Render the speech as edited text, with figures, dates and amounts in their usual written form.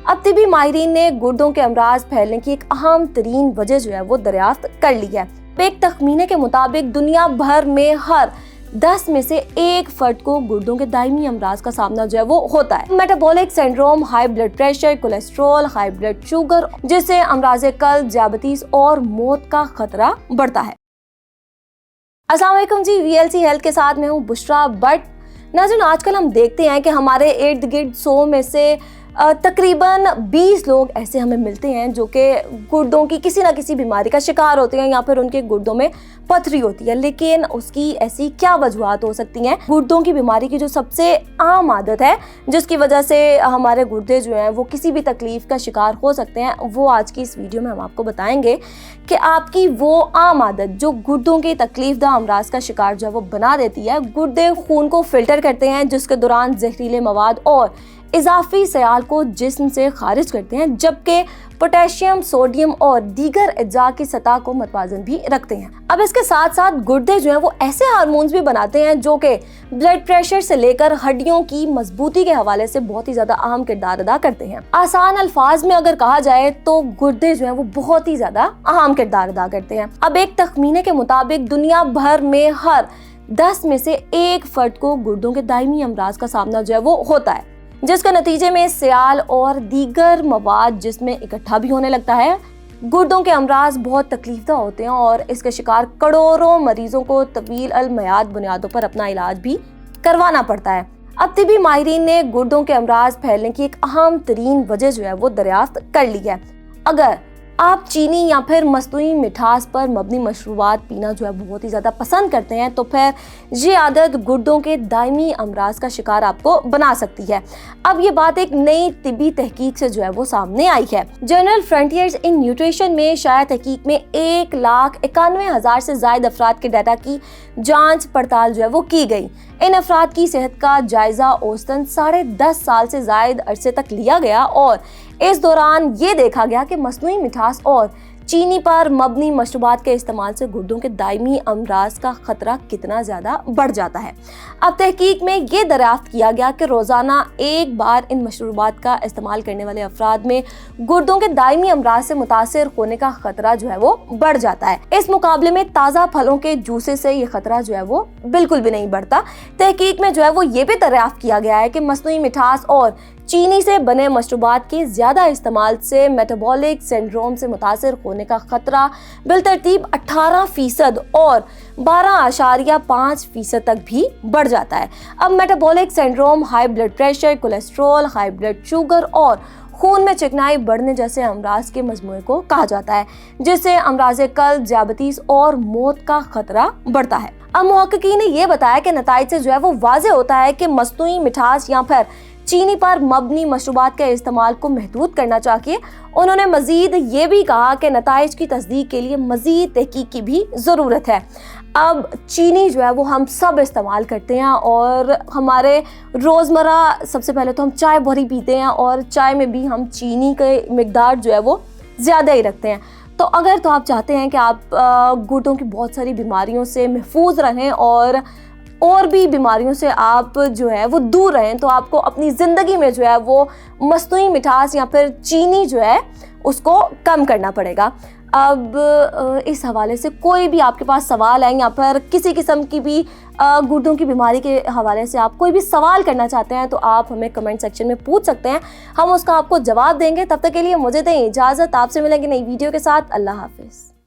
अब तिबी माहिरीन ने गुर्दों के अमराज फैलने की एक अहम तरीन वजह जो है वो दरियाफ्त कर ली है। एक तखमीने के मुताबिक दुनिया भर में हर 10 में से 1 फर्द को गुर्दों के दायमी अमराज का सामना जो है वो होता है। Metabolic syndrome, high blood pressure, cholesterol, high blood sugar, जिससे अमराज कल्ब, दियाबितीज और मौत का खतरा बढ़ता है। अस्सलाम वालेकुम जी, VLC हेल्थ के साथ मैं हूँ बुशरा बट। नाज़रीन, आजकल हम देखते हैं कि हमारे इर्द गिर्द 100 में से तकरीबन 20 लोग ऐसे हमें मिलते हैं जो कि गुर्दों की किसी ना किसी बीमारी का शिकार होते हैं या फिर उनके गुर्दों में पथरी होती है। लेकिन उसकी ऐसी क्या वजूहात हो सकती हैं? गुर्दों की बीमारी की जो सबसे आम आदत है जिसकी वजह से हमारे गुर्दे जो हैं वो किसी भी तकलीफ का शिकार हो सकते हैं, वो आज की इस वीडियो में हम आपको बताएंगे कि आपकी वो आम आदत जो गुर्दों के तकलीफदा अमराज का शिकार जो है वो बना देती है। गुर्दे खून को फिल्टर करते हैं जिसके दौरान जहरीले मवाद और इजाफी सयाल को जिस्म से खारिज करते हैं, जबकि पोटेशियम, सोडियम और दीगर अज्जा की सतह को मतवाजन भी रखते हैं। अब इसके साथ साथ गुर्दे जो हैं वो ऐसे हार्मोन्स भी बनाते हैं जो कि ब्लड प्रेशर से लेकर हड्डियों की मजबूती के हवाले से बहुत ही ज्यादा अहम किरदार अदा करते हैं। आसान अल्फाज में अगर कहा जाए तो गुर्दे जो हैं वो बहुत ही ज्यादा अहम किरदार अदा करते हैं। अब एक तखमीने के मुताबिक दुनिया भर में हर 10 में से 1 फर्द को गुर्दों के दायमी अमराज का सामना जो है वो होता है, जिसके नतीजे में सयाल और दीगर मवाद जिसमें इकट्ठा भी होने लगता है। गुर्दों के अमराज बहुत तकलीफदा होते हैं और इसके शिकार करोड़ों मरीजों को तवील अल मयाद बुनियादों पर अपना इलाज भी करवाना पड़ता है। अब तिबी माहिरीन ने गुर्दों के अमराज फैलने की एक अहम तरीन वजह जो है वो दरियाफ्त कर ली है। अगर आप चीनी या फिर मस्तूई मिठास पर मबनी मशरूबात पीना जो है बहुत ही ज़्यादा पसंद करते हैं तो फिर ये आदत गुर्दों के दायमी अमराज का शिकार आपको बना सकती है। अब ये बात एक नई तिबी तहकीक से जो है वो सामने आई है। जर्नल फ्रंटियर्स इन न्यूट्रिशन में शाया तहकीक में 1,91,000 से ज़ायद अफराद के डाटा की जांच पड़ताल जो है वो की गई। इन अफराद की सेहत का जायजा औसतन 10.5 साल से ज़ायद अरसे तक लिया गया और इस दौरान ये देखा गया कि मसनूई मिठास और चीनी पर मबनी मशरूबात के इस्तेमाल से गुर्दों के दायमी अमराज का खतरा कितना ज़्यादा बढ़ जाता है। अब तहकीक में ये दरियाफ्त किया गया कि रोज़ाना 1 बार इन मशरूबात का इस्तेमाल करने वाले अफराद में गुर्दों के दायमी अमराज से मुतासिर होने का खतरा जो है वो बढ़ जाता है। इस मुकाबले में ताज़ा फलों के जूसे से ये खतरा जो है वो बिल्कुल भी नहीं बढ़ता। तहकीक में जो है वो ये भी दरियाफ्त किया गया है कि मसनूई मिठास और चीनी से बने मशरूबात के ज़्यादा इस्तेमाल से मेटाबॉलिक सिंड्रोम से मुतासिर होने का खतरा बिलतरतीब 18% और 12.5% तक भी बढ़ जाता है। अब metabolic syndrome high blood pressure, cholesterol, high blood sugar और खून में चिकनाई बढ़ने जैसे अमराज के मजमूए को कहा जाता है, जिससे अमराज कल्ब, दियाबितीज और मौत का खतरा बढ़ता है। अब मुहक्किकीन ने यह बताया कि नताइज से जो है वो वाज़ेह होता है कि मस्तूई मिठास या फिर चीनी पर मबनी मशरूबात के इस्तेमाल को महदूद करना चाहिए। उन्होंने मजीद ये भी कहा कि नताइज की तस्दीक के लिए मजीद तहकीक की भी ज़रूरत है। अब चीनी जो है वो हम सब इस्तेमाल करते हैं और हमारे रोज़मर्रा सबसे पहले तो हम चाय भरी पीते हैं और चाय में भी हम चीनी के मिकदार जो है वो ज़्यादा ही रखते हैं। तो अगर तो आप चाहते हैं कि आप गुर्दों की बहुत सारी बीमारियों से महफूज रहें और भी बीमारियों से आप जो है वो दूर रहें, तो आपको अपनी ज़िंदगी में जो है वो मस्तूई मिठास या फिर चीनी जो है उसको कम करना पड़ेगा। अब इस हवाले से कोई भी आपके पास सवाल है या फिर किसी किस्म की भी गुर्दों की बीमारी के हवाले से आप कोई भी सवाल करना चाहते हैं तो आप हमें कमेंट सेक्शन में पूछ सकते हैं, हम उसका आपको जवाब देंगे। तब तक के लिए मुझे दें इजाज़त, आपसे मिलेंगे नई वीडियो के साथ। अल्लाह हाफिज़।